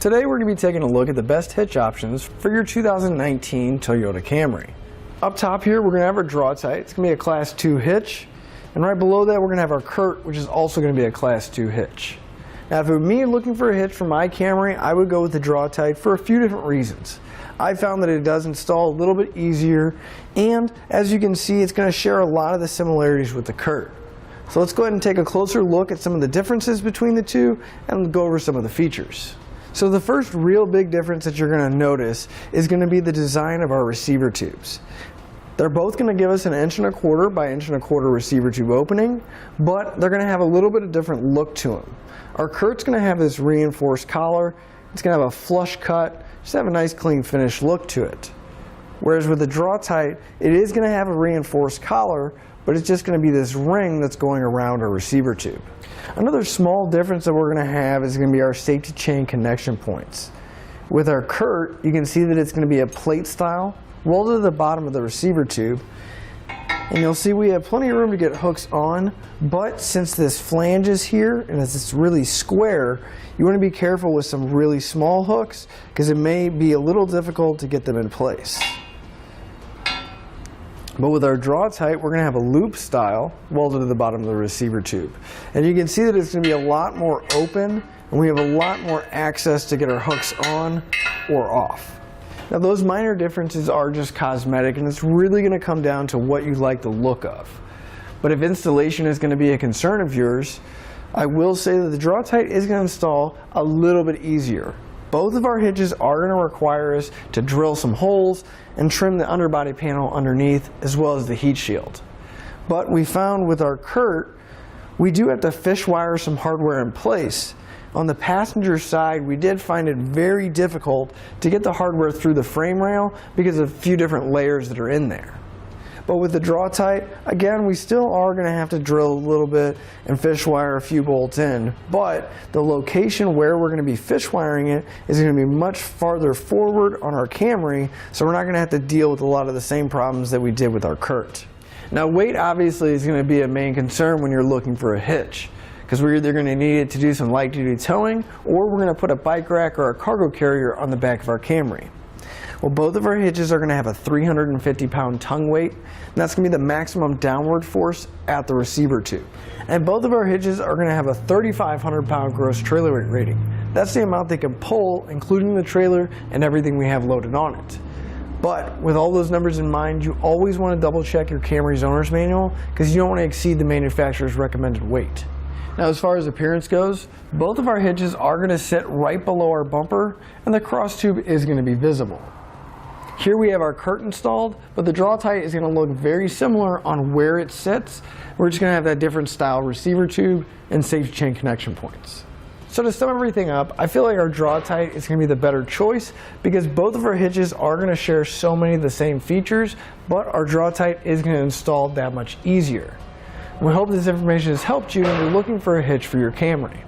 Today we're going to be taking a look at the best hitch options for your 2019 Toyota Camry. Up top here we're going to have our Draw-Tite. It's going to be a Class 2 hitch. And right below that we're going to have our CURT, which is also going to be a Class 2 hitch. Now if it were me looking for a hitch for my Camry, I would go with the Draw-Tite for a few different reasons. I found that it does install a little bit easier, and as you can see it's going to share a lot of the similarities with the CURT. So let's go ahead and take a closer look at some of the differences between the two and go over some of the features. So the first real big difference that you're going to notice is going to be the design of our receiver tubes. They're both going to give us an 1.25 inch by 1.25 inch receiver tube opening, but they're going to have a little bit of different look to them. Our CURT's going to have this reinforced collar. It's going to have a flush cut, just have a nice clean finish look to it. Whereas with the Draw-Tite, it is going to have a reinforced collar, but it's just going to be this ring that's going around our receiver tube. Another small difference that we're going to have is going to be our safety chain connection points. With our CURT, you can see that it's going to be a plate style, rolled to the bottom of the receiver tube. And you'll see we have plenty of room to get hooks on, but since this flange is here and it's really square, you want to be careful with some really small hooks because it may be a little difficult to get them in place. But with our Draw-Tite, we're going to have a loop style welded to the bottom of the receiver tube. And you can see that it's going to be a lot more open, and we have a lot more access to get our hooks on or off. Now those minor differences are just cosmetic, and it's really going to come down to what you like the look of. But if installation is going to be a concern of yours, I will say that the Draw-Tite is going to install a little bit easier. Both of our hitches are going to require us to drill some holes and trim the underbody panel underneath as well as the heat shield. But we found with our CURT, we do have to fish wire some hardware in place. On the passenger side, we did find it very difficult to get the hardware through the frame rail because of a few different layers that are in there. But with the Draw-Tite, again, we still are going to have to drill a little bit and fish wire a few bolts in, but the location where we're going to be fish wiring it is going to be much farther forward on our Camry, so we're not going to have to deal with a lot of the same problems that we did with our CURT. Now weight obviously is going to be a main concern when you're looking for a hitch, because we're either going to need it to do some light duty towing, or we're going to put a bike rack or a cargo carrier on the back of our Camry. Well, both of our hitches are going to have a 350-pound tongue weight, and that's going to be the maximum downward force at the receiver tube. And both of our hitches are going to have a 3,500-pound gross trailer weight rating. That's the amount they can pull, including the trailer and everything we have loaded on it. But with all those numbers in mind, you always want to double check your Camry's owner's manual because you don't want to exceed the manufacturer's recommended weight. Now as far as appearance goes, both of our hitches are going to sit right below our bumper, and the cross tube is going to be visible. Here we have our CURT installed, but the Draw-Tite is going to look very similar on where it sits. We're just going to have that different style receiver tube and safety chain connection points. So to sum everything up, I feel like our Draw-Tite is going to be the better choice because both of our hitches are going to share so many of the same features, but our Draw-Tite is going to install that much easier. We hope this information has helped you and you're looking for a hitch for your Camry.